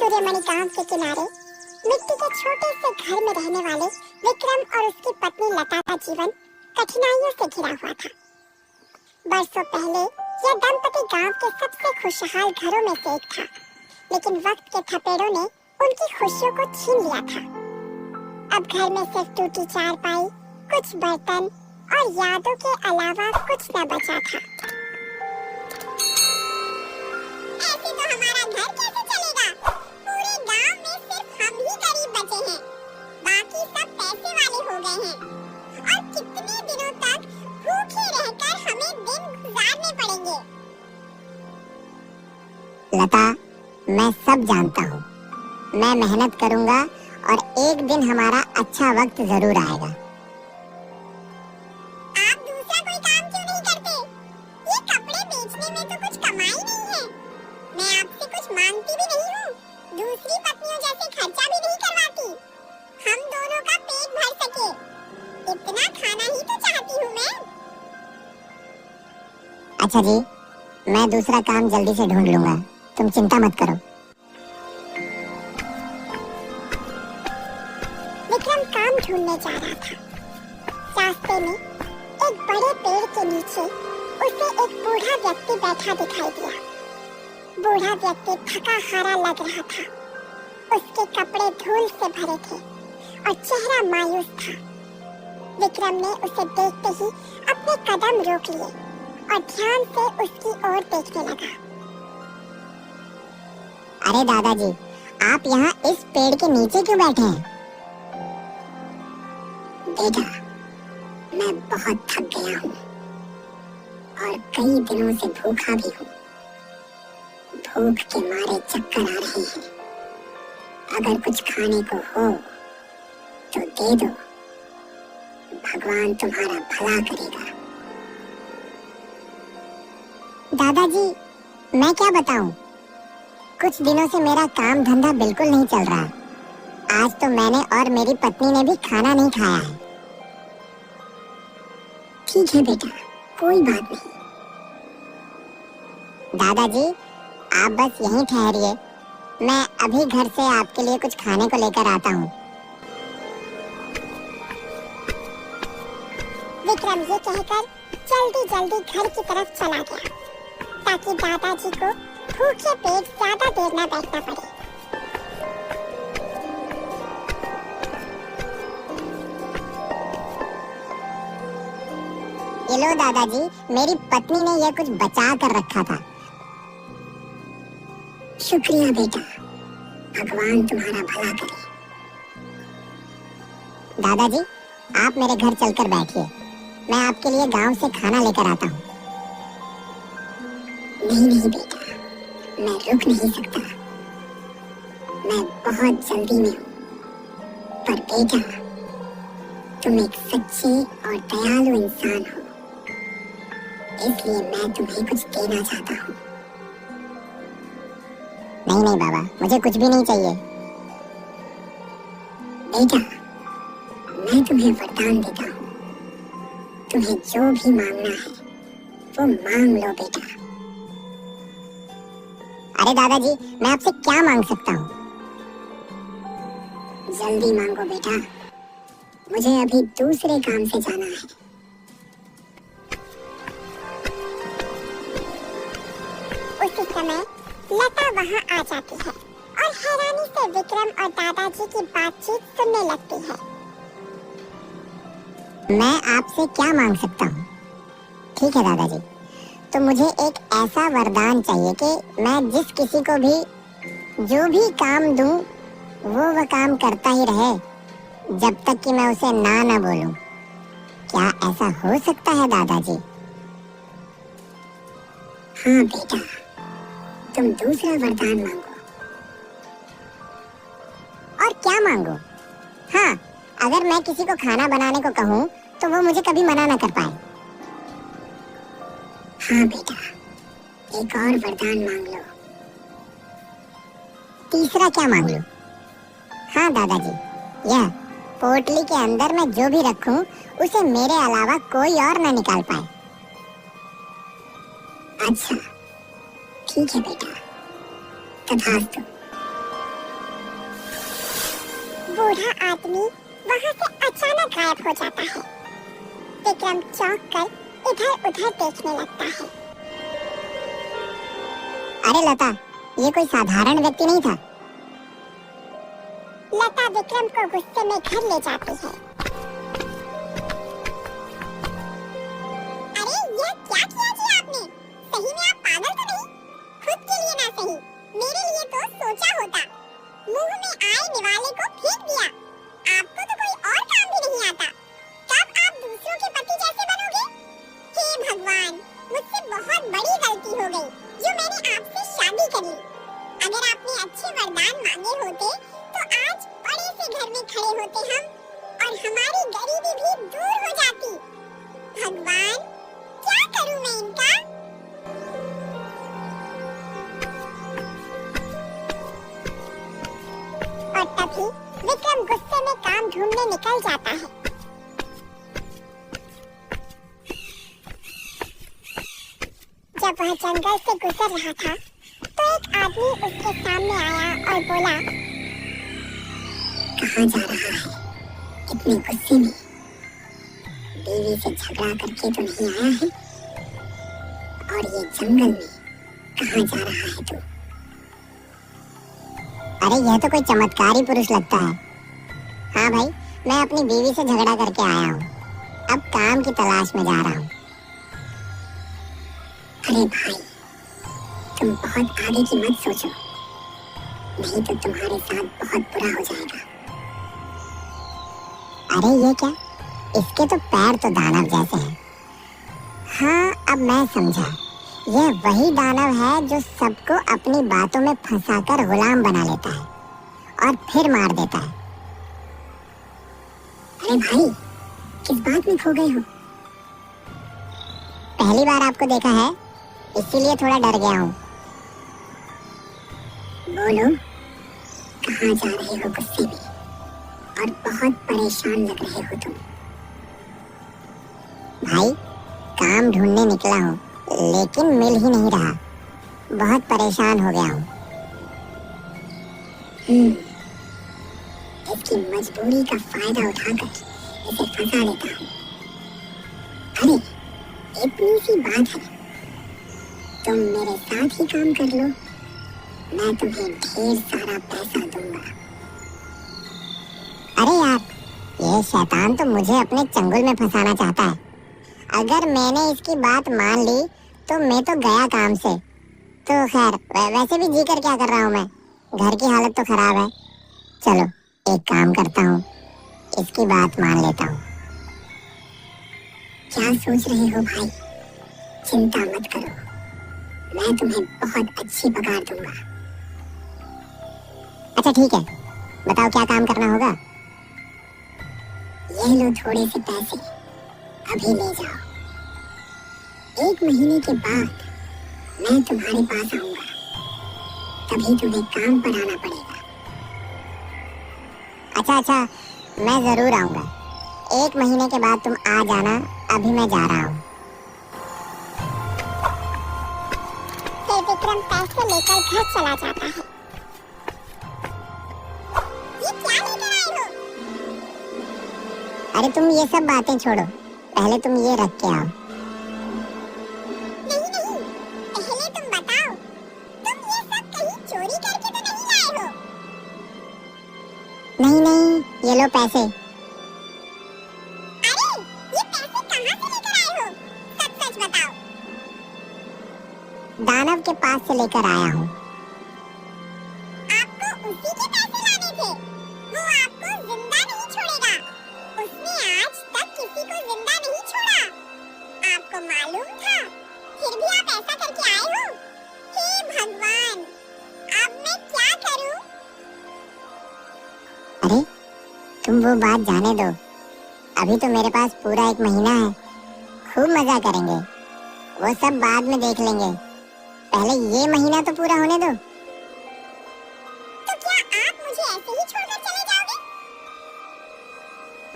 सूर्यमणि गांव के किनारे मिट्टी के छोटे से घर में रहने वाले विक्रम और उसकी पत्नी लता का जीवन कठिनाइयों से घिरा हुआ था। बरसों पहले यह दंपति गांव के सबसे खुशहाल घरों में से एक था, लेकिन वक्त के थपेड़ों ने उनकी खुशियों को छीन लिया था। अब घर में सिर्फ टूटी चारपाई, कुछ बर्तन और यादों के अलावा कुछ न बचा था। ऐसे तो हमारा घर कैसे चलेगा? पूरे गांव में सिर्फ हम ही गरीब बचे हैं, बाकी सब पैसे वाले हो गए हैं। और कितने दिनों तक भूखे रहकर हमें दिन गुजारने पड़ेंगे? लता, मैं सब जानता हूँ। मैं मेहनत करूँगा और एक दिन हमारा अच्छा वक्त जरूर आएगा। आप दूसरा कोई काम क्यों नहीं करते? ये कपड़े बेचने में तो कुछ कमाई नहीं है। मैं आपसे कुछ मांगती भी नहीं हूँ, दूसरी पत्नियों जैसे खर्चा भी नहीं करवाती। हम दोनों का पेट भर सके, इतना खाना ही तो चाहती हूँ मैं। अच्छा जी, मैं दूसरा काम जल्दी से ढूंढ लूंगा, तुम चिंता मत करो। विक्रम काम ढूंढने जा रहा था। रास्ते में एक बड़े पेड़ के नीचे उसे एक बूढ़ा व्यक्ति बैठा दिखाई दिया। बूढ़ा व्यक्ति थका हारा लग रहा था। उसके कपड़े धूल से भरे थे और चेहरा मायूस था। विक्रम ने उसे देखते ही अपने कदम रोक लिए और ध्यान से उसकी ओर देखने लगा। अरे दादाजी, आप यहाँ इस पेड़ के नीचे क्यों बैठे हैं? बेटा, मैं बहुत थक गया हूँ और कई दिनों से भूखा भी हूँ। भूख के मारे चक्कर आ रहे हैं। अगर कुछ खाने को हो तो दे दो, भगवान तुम्हारा भला करेगा। दादाजी, मैं क्या बताऊं? कुछ दिनों से मेरा काम धंधा बिल्कुल नहीं चल रहा। आज तो मैंने और मेरी पत्नी ने भी खाना नहीं खाया है। ठीक है बेटा, कोई बात नहीं। दादाजी, आप बस यहीं ठहरिए, मैं अभी घर से आपके लिए कुछ खाने को लेकर आता हूँ। विक्रम ये कहकर जल्दी जल्दी घर की तरफ चला गया, ताकि दादाजी को भूखे पेट ज्यादा देर न बैठना पड़े। ये लो दादाजी, मेरी पत्नी ने यह कुछ बचा कर रखा था। शुक्रिया बेटा, भगवान तुम्हारा भला करे। दादाजी, आप मेरे घर चलकर बैठिए, मैं आपके लिए गांव से खाना लेकर आता हूँ। नहीं नहीं बेटा, मैं रुक नहीं सकता। मैं बहुत जल्दी में हूँ। पर बेटा, तुम एक सच्चे और दयालु इंसान हो, इसलिए मैं तुम्हें कुछ देना चाहता हूँ। नहीं नहीं बाबा, मुझे कुछ भी नहीं चाहिए। बेटा, मैं तुम्हें वरदान देता हूँ। तुम्हें जो भी मांगना है वो मांग लो बेटा। अरे दादाजी, मैं आपसे क्या मांग सकता हूँ? जल्दी मांगो बेटा, मुझे अभी दूसरे काम से जाना है। उसी समय लता वहाँ आ जाती है और हैरानी से विक्रम और दादाजी की बातचीत सुनने लगती है। मैं आपसे क्या मांग सकता हूँ? ठीक है दादाजी, तो मुझे एक ऐसा वरदान चाहिए कि मैं जिस किसी को भी जो भी काम दूं वो काम करता ही रहे, जब तक कि मैं उसे ना बोलूं। क्या ऐसा हो सकता है दादाजी? हाँ बेटा, तुम दूसरा वरदान मांगो। और क्या मांगो? हाँ, अगर मैं किसी को खाना बनाने को कहूँ तो वो मुझे कभी मना ना कर पाए। हाँ बेटा, एक और वरदान मांग लो। तीसरा क्या मांग लूं? हाँ दादाजी, यह पोटली के अंदर मैं जो भी रखूं उसे मेरे अलावा कोई और ना निकाल पाए। अच्छा, ठीक है बेटा, तथास्तु। बूढ़ा आदमी वहाँ से अचानक गायब हो जाता है। विक्रम चौंक कर इधर उधर देखने लगता है। अरे लता, ये कोई साधारण व्यक्ति नहीं था। लता विक्रम को गुस्से में घर ले जाती है। अरे ये क्या किया जी आपने? सही में आप पागल तो नहीं? खुद के लिए ना सही, मेरे लिए तो सोचा होता। मुंह में आए निवाले को फेंक दिया। आपको तो कोई और काम भी नहीं आता। कब आप दूसरों के पति जैसे बनोगे? हे भगवान, मुझसे बहुत बड़ी गलती हो गई जो मैंने आपसे शादी करी। अगर आपने अच्छे वरदान मांगे होते तो आज बड़े से घर में खड़े होते हम, और हमारी गरीबी भी दूर हो जाती। भगवान, क्या करूं मैं इनका? और तभी विक्रम गुस्से में काम ढूंढने निकल जाता है। जब वह जंगल से गुजर रहा था तो एक आदमी उसके सामने आया और बोला, कहाँ जा रहा है इतने गुस्से में? बीवी से झगड़ा करके तो नहीं आया है? और ये जंगल में कहाँ जा रहा है तू? अरे यह तो कोई चमत्कारी पुरुष लगता है। हाँ भाई, मैं अपनी बीवी से झगड़ा करके आया हूँ, अब काम की तलाश में जा रहा हूँ। अरे भाई, तुम बहुत आगे की मत सोचो, नहीं तो तुम्हारे साथ बहुत बुरा हो जाएगा। अरे ये क्या, इसके तो पैर तो दानव जैसे हैं। हाँ, अब मैं समझा, यह वही दानव है जो सबको अपनी बातों में फंसाकर गुलाम बना लेता है और फिर मार देता है। अरे भाई, किस बात में खो गए हो? पहली बार आपको देखा है, इसीलिए थोड़ा डर गया हूँ। बोलो, कहाँ जा रहे हो गुस्से में? और बहुत परेशान लग रहे हो तुम। भाई, काम ढूंढने निकला हूँ, लेकिन मिल ही नहीं रहा। बहुत परेशान हो गया हूँ। इसकी मजबूरी का फायदा उठाकर इसे फंसा लेता हूँ। अरे, इतनी सी बात है, तुम मेरे साथ ही काम कर लो, मैं तुम्हें ढेर सारा पैसा दूंगा। अरे यार, ये शैतान तो मुझे अपने चंगुल में फंसाना चाहता है। अगर मैंने इसकी बात मान ली तो मैं तो गया काम से। तो खैर, वैसे भी जी कर क्या कर रहा हूँ मैं, घर की हालत तो खराब है। चलो एक काम करता हूँ, इसकी बात मान लेता हूँ। क्या सोच रहे हो भाई? चिंता मत करो, मैं तुम्हें बहुत अच्छी पगार दूंगा। अच्छा ठीक है, बताओ क्या काम करना होगा? ये लो थोड़े से पैसे, अभी ले जाओ। 1 महीने के बाद मैं तुम्हारे पास आऊंगा, तभी तुम्हें काम पर आना पड़ेगा। अच्छा, मैं जरूर आऊंगा। 1 महीने के बाद तुम आ जाना, अभी मैं जा रहा हूँ। फिर विक्रम पैसे लेकर घर चला जाता है। ये क्या लेकर आए हो? अरे तुम ये सब बातें छोड़ो, पहले तुम ये रख के आओ। नहीं, पहले तुम बताओ, तुम ये सब कहीं चोरी करके तो नहीं लाए हो? नहीं, ये लो पैसे। अरे, ये पैसे कहाँ से लेकर आए हो? सच बताओ। दानव के पास से लेकर आया हूँ। आपको उसी के पैसे लाने थे? वो आपको जिंदा नहीं छोड़ेगा। उसने आज तक किसी को जिंदा नहीं छोड़ा। आपको मालूम था, फिर भी आप ऐसा करके आए हो? हे भगवान, अब मैं क्या करूं? अरे तुम वो बात जाने दो, अभी तो मेरे पास पूरा 1 महीना है, खूब मजा करेंगे। वो सब बाद में देख लेंगे, पहले ये महीना तो पूरा होने दो। तो क्या आप मुझे ऐसे ही छोड़कर चले जाओगे?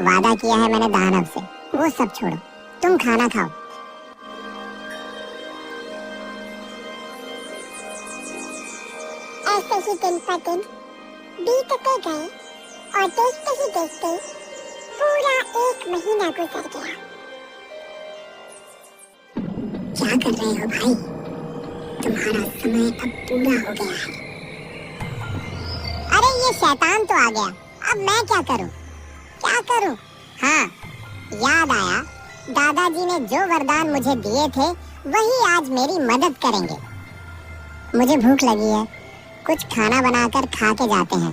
वादा किया है मैंने दानव से, वो सब छोड़ो, तुम खाना खाओ। ऐसे ही दिन पर दिन बीतते गए और देखते ही देखते पूरा 1 महीना गुजर गया। क्या कर रहे हो भाई? तुम्हारा समय अब पूरा हो गया है। अरे ये शैतान तो आ गया, अब मैं क्या करूं? क्या करूं? हाँ, याद आया, दादाजी ने जो वरदान मुझे दिए थे वही आज मेरी मदद करेंगे। मुझे भूख लगी है, कुछ खाना बनाकर खा के जाते हैं।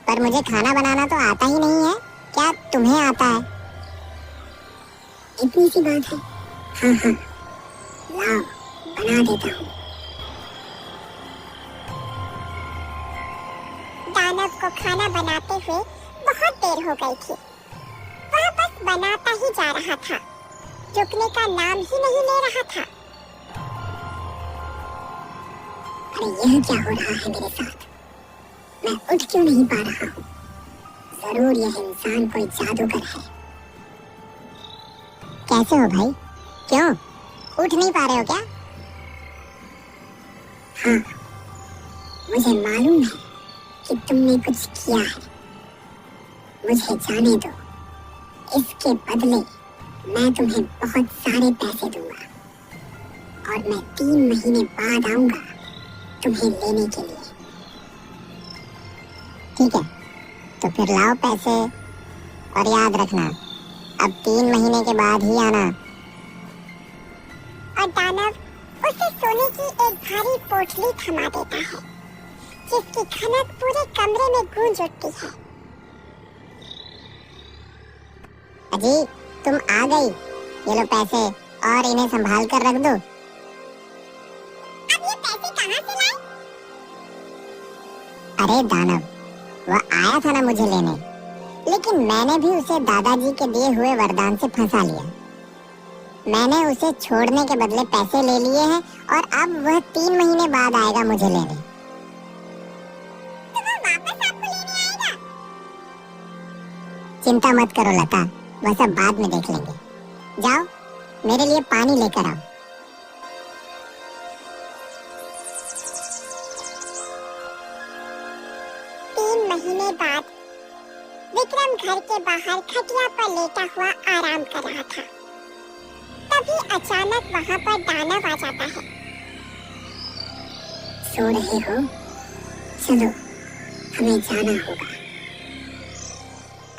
पर मुझे खाना बनाना तो आता ही नहीं है, क्या तुम्हें आता है? इतनी सी बात है। हाँ हाँ, लाओ बना देता हूँ। दानव को खाना बनाते हुए बहुत देर हो गई थी। वह बस बनाता ही जा रहा था, रुकने का नाम ही नहीं ले रहा था। अरे यह क्या हो रहा है मेरे साथ? मैं उठ क्यों नहीं पा रहा हूँ? जरूर यह इंसान कोई जादूगर है। कैसे हो भाई? क्यों उठ नहीं पा रहे हो क्या? हाँ, मुझे मालूम है कि तुमने कुछ किया है। मुझे जाने दो, इसके बदले मैं तुम्हें बहुत सारे पैसे दूंगा और मैं 3 महीने बाद आऊंगा तुम्हें लेने के लिए। ठीक है, तो फिर लाओ पैसे और याद रखना, अब 3 महीने के बाद ही आना। और दानव उसे सोने की एक भारी पोटली थमा देता है, जिसकी खनक पूरे कमरे में गूंज उठती है। अजी, तुम आ गई। ये लो पैसे और इन्हें संभाल कर रख दो। अब ये पैसे कहाँ से लाए? अरे दानव, वह आया था ना मुझे लेने, लेकिन मैंने भी उसे दादाजी के दिए हुए वरदान से फंसा लिया। मैंने उसे छोड़ने के बदले पैसे ले लिए हैं और अब वह 3 महीने बाद आएगा मुझे लेने। तो वो वापस आपको लेने आएगा? चिंता मत करो लता, वह सब बाद में देख लेंगे। जाओ, मेरे लिए पानी लेकर आओ। महीने बाद विक्रम घर के बाहर खटिया पर लेटा हुआ आराम कर रहा था। तभी अचानक वहां पर दानव आ जाता है। सो रहे हो? चलो, हमें जाना होगा।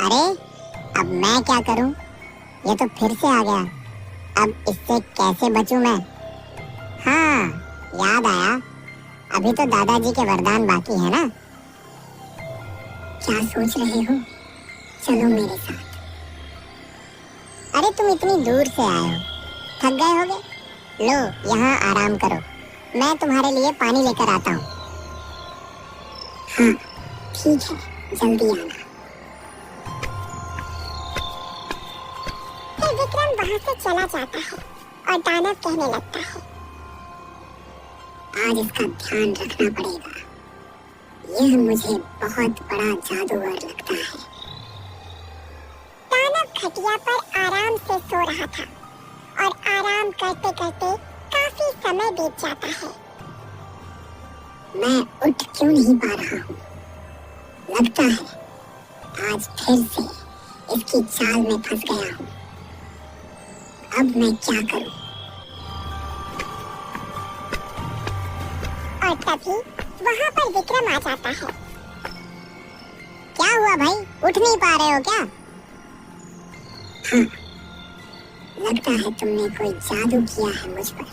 अरे, अब मैं क्या करूं? ये तो फिर से आ गया। अब इससे कैसे बचूं मैं? हाँ, याद आया, अभी तो दादाजी के वरदान बाकी है ना। क्या सोच रहे हो? चलो मेरे साथ। अरे तुम इतनी दूर से आए हो, थक गए होगे? लो, यहाँ आराम करो, मैं तुम्हारे लिए पानी लेकर आता हूँ। हाँ, ठीक है, जल्दी आना। फिर विक्रम वहां से चला जाता है और दानव कहने लगता है, आज इसका ध्यान रखना पड़ेगा। यह मुझे बहुत बड़ा जादूगर लगता है। दानव खटिया पर आराम से सो रहा था और आराम करते करते काफी समय बीत जाता है। मैं उठ क्यों नहीं पा रहा हूँ? लगता है आज फिर से इसकी चाल में फंस गया हूँ। अब मैं क्या करूँ? और तभी वहाँ पर विक्रम आ जाता है। क्या हुआ भाई, उठ नहीं पा रहे हो क्या? हाँ, लगता है तुमने कोई जादू किया है मुझ पर।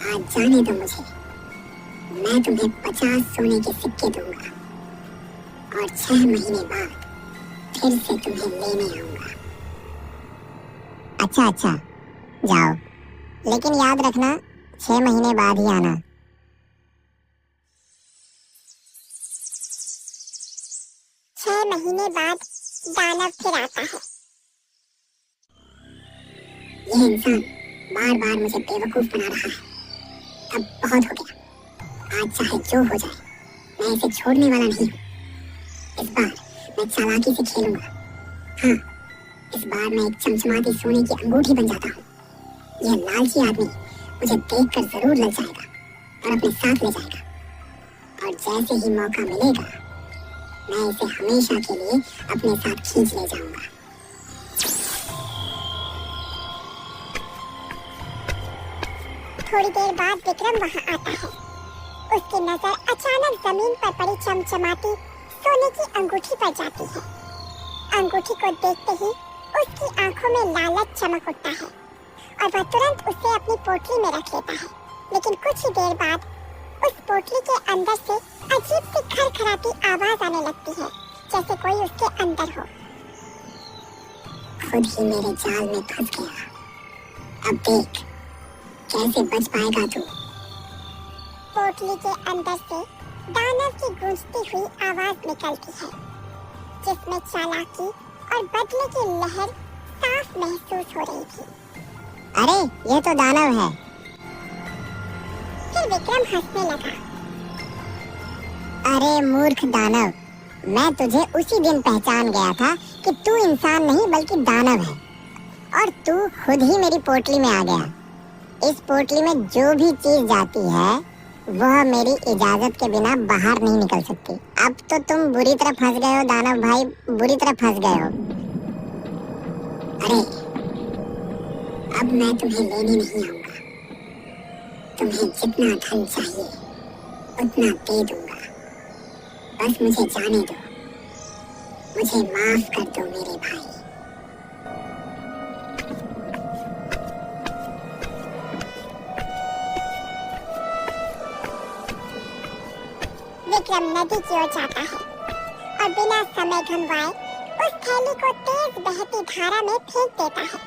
आज जाने दो मुझे, मैं तुम्हें 50 सोने के सिक्के दूंगा और 6 महीने बाद फिर से तुम्हें लेने आऊंगा। अच्छा अच्छा, जाओ, लेकिन याद रखना 6 महीने बाद ही आना। 6 महीने बाद दानव फिर आता है। यह इंसान बार बार मुझे बेवकूफ बना रहा है। अब बहुत हो गया, आज चाहे जो हो जाए मैं इसे छोड़ने वाला नहीं हूँ। इस बार मैं चालाकी से खेलूंगा। हाँ, इस बार मैं एक चमचमाती सोने की अंगूठी बन जाता हूँ। यह लालची आदमी मुझे देखकर जरूर लग जाएगा और अपने साथ ले जाएगा। और जैसे ही मौका मिलेगा मैं इसे हमेशा के लिए अपने साथ खींच ले जाऊंगा। थोड़ी देर बाद विक्रम वहां आता है। उसकी नजर अचानक जमीन पर पड़ी चमचमाती सोने की अंगूठी पर जाती है। अंगूठी को देखते ही उसकी आंखों में लालच चमक उठता है और वह तुरंत उसे अपनी पोटली में रख लेता है। लेकिन कुछ ही देर बाद उस पोटली के अंदर से अजीब सी खरखराती आवाज आने लगती है, जैसे कोई उसके अंदर हो। खुद ही मेरे जाल में फंस गया। अब देख कैसे बच पाएगा तू। पोटली के अंदर से दानव की गूंजती हुई आवाज निकलती है, जिसमें चालाकी और बदले की लहर साफ महसूस हो रही थी। अरे ये तो दानव है। फिर विक्रम हंसने लगा। अरे मूर्ख दानव, मैं तुझे उसी दिन पहचान गया था कि तू इंसान नहीं बल्कि दानव है, और तू खुद ही मेरी पोटली में आ गया। इस पोटली में जो भी चीज जाती है वह मेरी इजाजत के बिना बाहर नहीं निकल सकती। अब तो तुम बुरी तरह फंस गए हो दानव भाई, बुरी तरह फंस गए हो। अरे अब मैं तुम्हें लेने नहीं आऊंगा। तुम्हें जितना धन चाहिए उतना दे दूंगा। बस मुझे जाने दो। मुझे माफ कर दो मेरे भाई। विक्रम नदी की ओर जाता है और बिना समय गंवाए उस थैली को तेज बहती धारा में फेंक देता है।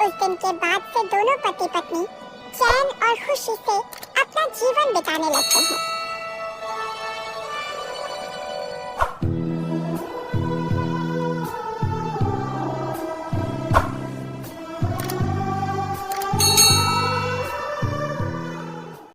उस दिन के बाद से दोनों पति पत्नी चैन और खुशी से अपना जीवन बिताने लगते हैं।